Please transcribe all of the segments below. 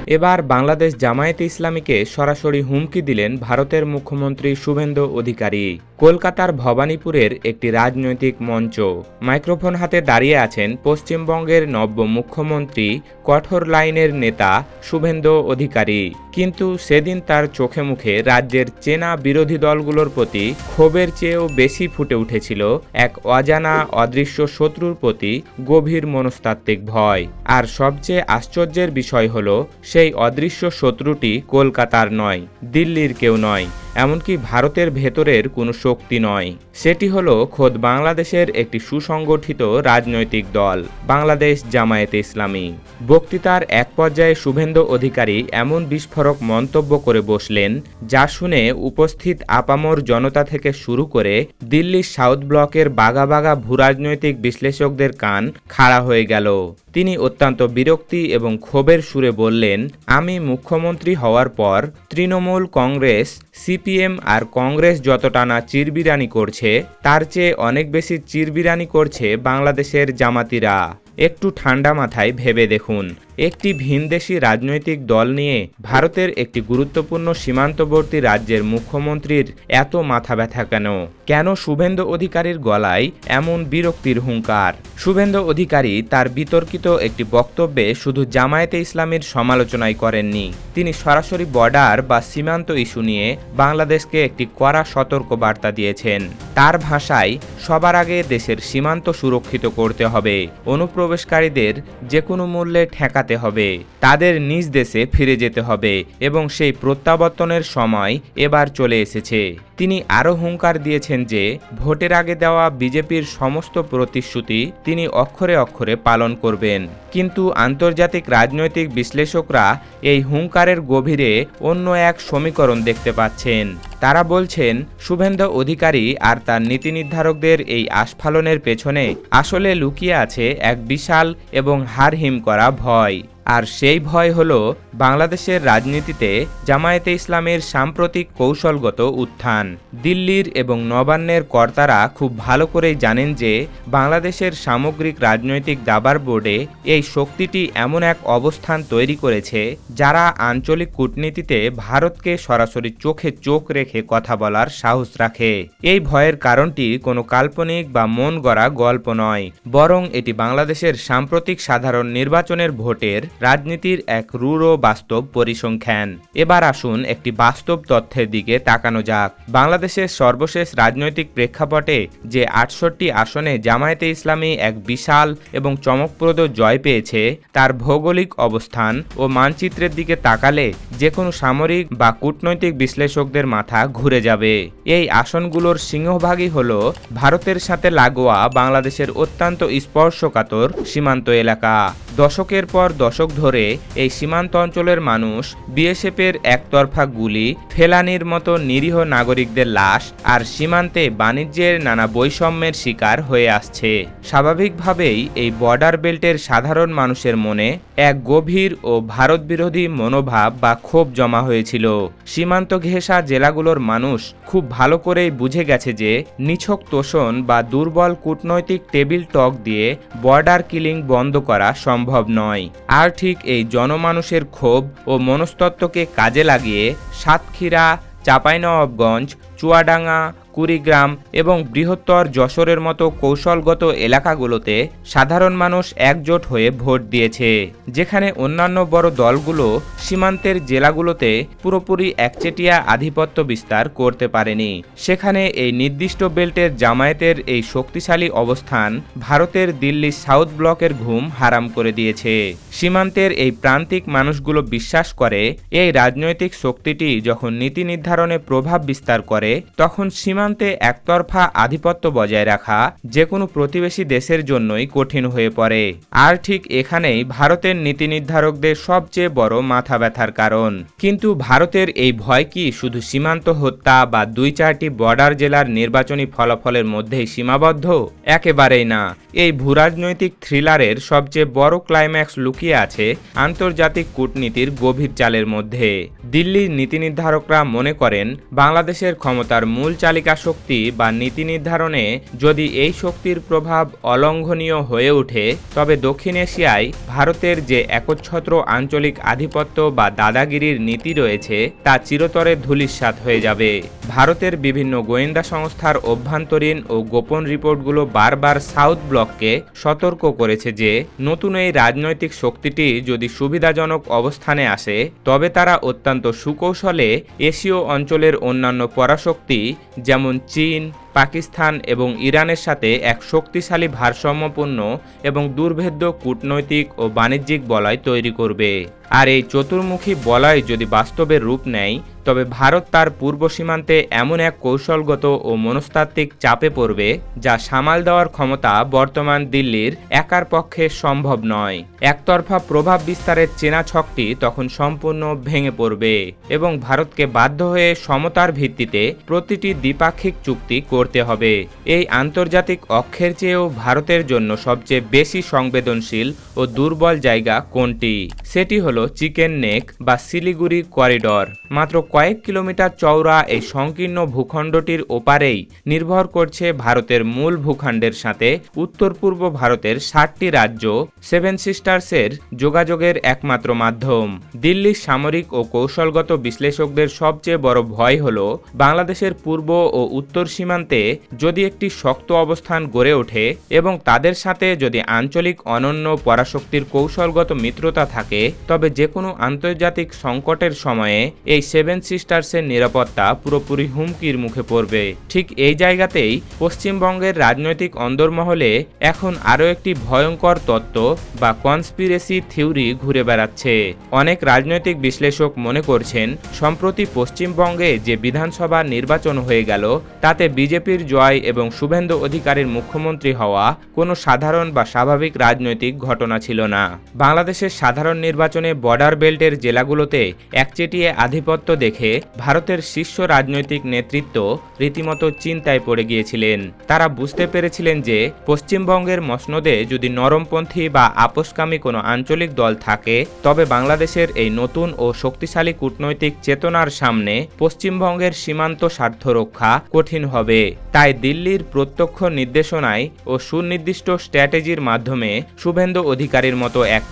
এবার বাংলাদেশ জামায়াতে ইসলামীকে সরাসরি হুমকি দিলেন ভারতের মুখ্যমন্ত্রী শুভেন্দু অধিকারী। কলকাতার ভবানীপুরের একটি রাজনৈতিক মঞ্চ। মাইক্রোফোন হাতে দাঁড়িয়ে আছেন পশ্চিমবঙ্গের নব্য মুখ্যমন্ত্রী কঠোর লাইনের নেতা শুভেন্দু অধিকারী। কিন্তু সেদিন তার চোখে মুখে রাজ্যের চেনা বিরোধী দলগুলোর প্রতি ক্ষোভের চেয়েও বেশি ফুটে উঠেছিল এক অজানা অদৃশ্য শত্রুর প্রতি গভীর মনস্তাত্ত্বিক ভয়। আর সবচেয়ে আশ্চর্যের বিষয় হলো সেই অদৃশ্য শত্রুটি কলকাতার নয়, দিল্লির কেউ নয়, এমনকি ভারতের ভেতরের কোনো শক্তি নয়। সেটি হলো খোদ বাংলাদেশের একটি সুসংগঠিত রাজনৈতিক দল, বাংলাদেশ জামায়াতে ইসলামী। বক্তৃতার এক পর্যায়ে শুভেন্দু অধিকারী এমন বিস্ফোরক মন্তব্য করে বসলেন, যা শুনে উপস্থিত আপামর জনতা থেকে শুরু করে দিল্লির সাউথ ব্লকের বাঘা বাঘা ভূরাজনৈতিক বিশ্লেষকদের কান খাড়া হয়ে গেল। তিনি অত্যন্ত বিরক্তি এবং ক্ষোভের সুরে বললেন, আমি মুখ্যমন্ত্রী হওয়ার পর তৃণমূল, কংগ্রেস, সিপিএম আর কংগ্রেস যতটা না চিরবিরানি করছে, তার চেয়ে অনেক বেশি চিরবিরানি করছে বাংলাদেশের জামাতিরা। একটু ঠান্ডা মাথায় ভেবে দেখুন, একটি ভিনদেশী রাজনৈতিক দল নিয়ে ভারতের একটি গুরুত্বপূর্ণ সীমান্তবর্তী রাজ্যের মুখ্যমন্ত্রীর এত মাথা ব্যথা কেন? কেন শুভেন্দু অধিকারীর গলায় এমন বিরক্তির হুঙ্কার? শুভেন্দু অধিকারী তার বিতর্কিত একটি বক্তব্যে শুধু জামায়াতে ইসলামীর সমালোচনাই করেননি, তিনি সরাসরি বর্ডার বা সীমান্ত ইস্যু নিয়ে বাংলাদেশকে একটি কড়া সতর্ক বার্তা দিয়েছেন। তার ভাষায়, সবার আগে দেশের সীমান্ত সুরক্ষিত করতে হবে, অনুপ্রবেশকারীদের যে কোনো মূল্যে ঠেকাতে হবে, তাদের নিজ দেশে ফিরে যেতে হবে এবং সেই প্রত্যাবর্তনের সময় এবার চলে এসেছে। তিনি আরও হুঙ্কার দিয়েছেন যে ভোটের আগে দেওয়া বিজেপির সমস্ত প্রতিশ্রুতি তিনি অক্ষরে অক্ষরে পালন করবেন। কিন্তু আন্তর্জাতিক রাজনৈতিক বিশ্লেষকরা এই হুঙ্কারের গভীরে অন্য এক সমীকরণ দেখতে পাচ্ছেন। তারা বলছেন, শুভেন্দু অধিকারী আর তার নীতি নির্ধারকদের এই আস্ফালনের পেছনে আসলে লুকিয়ে আছে এক বিশাল এবং হাড়হিম করা ভয়। আর সেই ভয় হলো বাংলাদেশের রাজনীতিতে জামায়াতে ইসলামের সাম্প্রতিক কৌশলগত উত্থান। দিল্লির এবং নবান্নের কর্তারা খুব ভালো করেই জানেন যে বাংলাদেশের সামগ্রিক রাজনৈতিক দাবার বোর্ডে এই শক্তিটি এমন এক অবস্থান তৈরি করেছে, যারা আঞ্চলিক কূটনীতিতে ভারতকে সরাসরি চোখে চোখ রেখে কথা বলার সাহস রাখে। এই ভয়ের কারণটি কোনো কাল্পনিক বা মন গড়া গল্প নয়, বরং এটি বাংলাদেশের সাম্প্রতিক সাধারণ নির্বাচনের ভোটের রাজনীতির এক রূঢ় বাস্তব পরিসংখ্যান। এবার আসুন একটি বাস্তব তথ্যের দিকে তাকানো যাক। বাংলাদেশের সর্বশেষ রাজনৈতিক প্রেক্ষাপটে যে 68 আসনে জামায়াতে ইসলামী এক বিশাল এবং চমকপ্রদ জয় পেয়েছে, তার ভৌগোলিক অবস্থান ও মানচিত্রের দিকে তাকালে যে কোনো সামরিক বা কূটনৈতিক বিশ্লেষকদের মাথা ঘুরে যাবে। এই আসনগুলোর সিংহভাগই হল ভারতের সাথে লাগোয়া বাংলাদেশের অত্যন্ত স্পর্শকাতর সীমান্ত এলাকা। দশকের পর দশক ধরে এই সীমান্ত অঞ্চলের মানুষ বিএসএফের একতরফা গুলি, ফেলানির মতো নিরীহ নাগরিকদের লাশ আর সীমান্তে বাণিজ্যের নানা বৈষম্যের শিকার হয়ে আসছে। স্বাভাবিকভাবেই এই বর্ডার বেল্টের সাধারণ মানুষের মনে এক গভীর ও ভারত বিরোধী মনোভাব বা ক্ষোভ জমা হয়েছিল। সীমান্ত ঘেঁষা জেলাগুলোর মানুষ খুব ভালো করেই বুঝে গেছে যে নিছক তোষণ বা দুর্বল কূটনৈতিক টেবিল টক দিয়ে বর্ডার কিলিং বন্ধ করা সম্ভব নয়। আর ঠিক এই জনমানুষের ক্ষোভ ও মনস্তত্ত্বকে কাজে লাগিয়ে সাতক্ষীরা, চাঁপাইনবাবগঞ্জ, চুয়াডাঙ্গা, কুড়িগ্রাম এবং বৃহত্তর যশোরের মতো কৌশলগত এলাকাগুলোতে সাধারণ মানুষ একজোট হয়ে ভোট দিয়েছে, যেখানে অন্যান্য বড় দলগুলো সীমান্তের জেলাগুলোতে পুরোপুরি একচেটিয়া আধিপত্য বিস্তার করতে পারেনি। সেখানে এই নির্দিষ্ট বেল্টের জামায়াতের এই শক্তিশালী অবস্থান ভারতের দিল্লি সাউথ ব্লকের ঘুম হারাম করে দিয়েছে। সীমান্তের এই প্রান্তিক মানুষগুলো বিশ্বাস করে, এই রাজনৈতিক শক্তিটি যখন নীতি নির্ধারণে প্রভাব বিস্তার করে, তখন সীমান্তে একতরফা আধিপত্য বজায় রাখা যে কোনো প্রতিবেশী দেশের জন্যই কঠিন হয়ে পড়ে। আর ঠিক এখানেই ভারতের নীতি নির্ধারকদের সবচেয়ে বড় মাথা ব্যথার কারণ। কিন্তু ভারতের এই ভয় কি শুধু সীমান্ত হত্যা বা 2-4টি বর্ডার জেলার নির্বাচনী ফলাফলের মধ্যেই সীমাবদ্ধ? একেবারেই না। এই ভূরাজনৈতিক থ্রিলারের সবচেয়ে বড় ক্লাইম্যাক্স লুকিয়ে আছে আন্তর্জাতিক কূটনীতির গভীর চালের মধ্যে। দিল্লির নীতি নির্ধারকরা মনে করেন বাংলাদেশের ক্ষমতার মূল চালিকা আমেরিকা শক্তি বা নীতি নির্ধারণে যদি এই শক্তির প্রভাব অলঙ্ঘনীয় হয়ে ওঠে, তবে দক্ষিণ এশিয়ায় ভারতের যে একচ্ছত্র আঞ্চলিক আধিপত্য বা দাদাগিরির নীতি রয়েছে তা চিরতরে ধূলিসাৎ হয়ে যাবে। ভারতের বিভিন্ন গোয়েন্দা সংস্থার অভ্যন্তরীণ ও গোপন রিপোর্টগুলো বারবার সাউথ ব্লককে সতর্ক করেছে যে নতুন এই রাজনৈতিক শক্তিটি যদি সুবিধাজনক অবস্থানে আসে, তবে তারা অত্যন্ত সুকৌশলে এশীয় অঞ্চলের অন্যান্য পরাশক্তি যেমন চীন, পাকিস্তান এবং ইরানের সাথে এক শক্তিশালী ভারসাম্যপূর্ণ এবং দুর্ভেদ্য কূটনৈতিক ও বাণিজ্যিক বলয় তৈরি করবে। আর এই চতুর্মুখী বলয় যদি বাস্তবে রূপ নেয়, তবে ভারত তার পূর্ব সীমান্তে এমন এক কৌশলগত ও মনস্তাত্ত্বিক চাপে পড়বে যা সামাল দেওয়ার ক্ষমতা বর্তমান দিল্লির একার পক্ষে সম্ভব নয়। একতরফা প্রভাব বিস্তারের চেনা ছকটি তখন সম্পূর্ণ ভেঙে পড়বে এবং ভারতকে বাধ্য হয়ে সমতার ভিত্তিতে প্রতিটি দ্বিপাক্ষিক চুক্তি করতে হবে। এই আন্তর্জাতিক অক্ষের চেয়েও ভারতের জন্য সবচেয়ে বেশি সংবেদনশীল ও দুর্বল জায়গা কোনটি? সেটি হলো চিকেন নেক বা শিলিগুড়ি করিডর। মাত্র কয়েক কিলোমিটার চওড়া এই সংকীর্ণ ভূখণ্ডটির ওপারেই নির্ভর করছে ভারতের মূল ভূখণ্ডের সাথে উত্তর পূর্ব ভারতের 60টি রাজ্য সেভেন সিস্টার্সের যোগাযোগের একমাত্র মাধ্যম। দিল্লির সামরিক ও কৌশলগত বিশ্লেষকদের সবচেয়ে বড় ভয় হল বাংলাদেশের পূর্ব ও উত্তর সীমান্তে যদি একটি শক্ত অবস্থান গড়ে ওঠে এবং তাদের সাথে যদি আঞ্চলিক অনন্য পরাশক্তির কৌশলগত মিত্রতা থাকে, তবে যে কোনো আন্তর্জাতিক সংকটের সময়ে এই সেভেন সিস্টার্সের নিরাপত্তা পুরোপুরি হুমকির মুখে পড়বে। ঠিক এই জায়গাতেই পশ্চিমবঙ্গের রাজনৈতিক অন্দরমহলে এখন আরও একটি ভয়ঙ্কর তত্ত্ব বা কনস্পিরেসি থিওরি ঘুরে বেড়াচ্ছে। অনেক রাজনৈতিক বিশ্লেষক মনে করছেন সম্প্রতি পশ্চিমবঙ্গে যে বিধানসভা নির্বাচন হয়ে গেল তাতে বিজেপির জয় এবং শুভেন্দু অধিকারীর মুখ্যমন্ত্রী হওয়া কোনো সাধারণ বা স্বাভাবিক রাজনৈতিক ঘটনা ছিল না। বাংলাদেশের সাধারণ নির্বাচনে বর্ডার বেল্টের জেলাগুলোতে একচেটিয়া আধিপত্য দেখে ভারতের শীর্ষ রাজনৈতিক নেতৃত্ব রীতিমতো চিন্তায় পড়ে গিয়েছিলেন। তারা বুঝতে পেরেছিলেন যে পশ্চিমবঙ্গের মসনদে যদি নরমপন্থী বা আপোষকামী কোনো আঞ্চলিক দল থাকে, তবে বাংলাদেশের এই নতুন ও শক্তিশালী কূটনৈতিক চেতনার সামনে পশ্চিমবঙ্গের সীমান্ত স্বার্থ রক্ষা কঠিন হবে। তাই দিল্লির প্রত্যক্ষ নির্দেশনায় ও সুনির্দিষ্ট স্ট্র্যাটেজির মাধ্যমে শুভেন্দু অধিকারীর মতো এক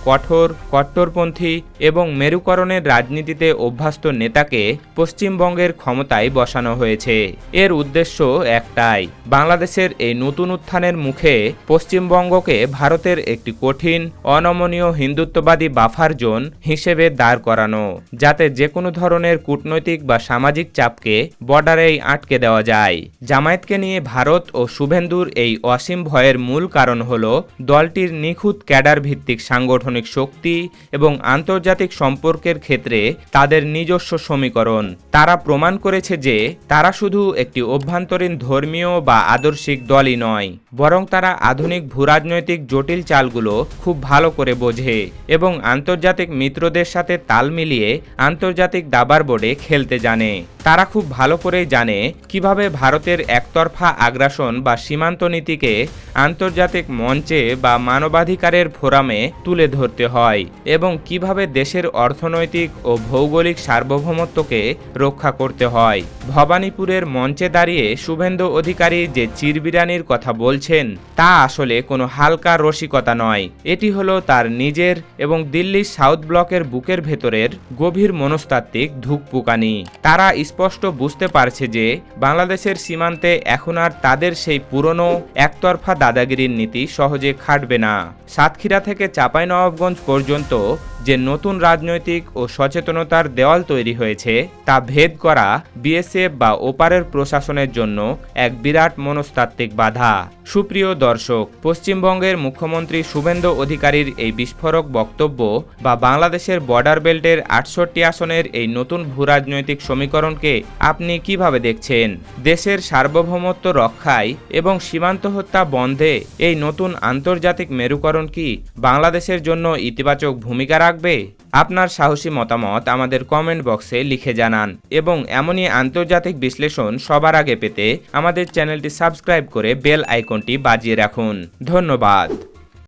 কট্টরপন্থী এবং মেরুকরণের রাজনীতিতে অভ্যস্ত নেতাকে পশ্চিমবঙ্গের ক্ষমতায় বসানো হয়েছে। এর উদ্দেশ্য একটাই, বাংলাদেশের এই নতুন উত্থানের মুখে পশ্চিমবঙ্গকে ভারতের একটি কঠিন অনমনীয় হিন্দুত্ববাদী বাফার জোন হিসেবে দাঁড় করানো, যাতে যে কোনো ধরনের কূটনৈতিক বা সামাজিক চাপকে বর্ডারেই আটকে দেওয়া যায়। জামায়াতকে নিয়ে ভারত ও শুভেন্দুর এই অসীম ভয়ের মূল কারণ হল দলটির নিখুঁত ক্যাডার ভিত্তিক সাংগঠনিক শক্তি এবং আন্তর্জাতিক সম্পর্কের ক্ষেত্রে তাদের নিজস্ব সমীকরণ। তারা প্রমাণ করেছে যে তারা শুধু একটি অভ্যন্তরীণ ধর্মীয় বা আদর্শিক দলই নয়, বরং তারা আধুনিক ভূরাজনৈতিক জটিল চালগুলো খুব ভালো করে বোঝে এবং আন্তর্জাতিক মিত্রদের সাথে তাল মিলিয়ে আন্তর্জাতিক দাবার বোর্ডে খেলতে জানে। তারা খুব ভালো করেই জানে কিভাবে ভারতের একতরফা আগ্রাসন বা সীমান্ত নীতিকে আন্তর্জাতিক মঞ্চে বা মানবাধিকারের ফোরামে তুলে ধরতে হয় এবং কিভাবে দেশের অর্থনৈতিক ও ভৌগোলিক সার্বভৌমত্বকে রক্ষা করতে হয়। ভবানীপুরের মঞ্চে দাঁড়িয়ে শুভেন্দু অধিকারী যে চিরবিরানির কথা বলছেন তা আসলে কোনো হালকা রসিকতা নয়, এটি হলো তার নিজের এবং দিল্লির সাউথ ব্লকের বুকের ভেতরের গভীর মনস্তাত্ত্বিক ধুকপুকানি। তারা স্পষ্ট বুঝতে পারছে যে বাংলাদেশের সীমান্তে এখন আর তাদের সেই পুরনো একতরফা দাদাগিরির নীতি সহজে খাটবে না। সাতক্ষীরা থেকে চাঁপাইনবাবগঞ্জ পর্যন্ত যে নতুন রাজনৈতিক ও সচেতনতার দেওয়াল তৈরি হয়েছে তা ভেদ করা বিএসএফ বা ওপারের প্রশাসনের জন্য এক বিরাট মনস্তাত্ত্বিক বাধা। সুপ্রিয় দর্শক, পশ্চিমবঙ্গের মুখ্যমন্ত্রী শুভেন্দু অধিকারীর এই বিস্ফোরক বক্তব্য বা বাংলাদেশের বর্ডার বেল্টের 68 আসনের এই নতুন ভূরাজনৈতিক সমীকরণকে আপনি কিভাবে দেখছেন? দেশের সার্বভৌমত্ব রক্ষায় এবং সীমান্ত হত্যা বন্ধে এই নতুন আন্তর্জাতিক মেরুকরণ কি বাংলাদেশের জন্য ইতিবাচক ভূমিকা রাখবে? আপনার সাহসী মতামত আমাদের কমেন্ট বক্সে লিখে জানান এবং এমনই আন্তর্জাতিক বিশ্লেষণ সবার আগে পেতে আমাদের চ্যানেলটি সাবস্ক্রাইব করে বেল আইকনটি বাজিয়ে রাখুন। ধন্যবাদ।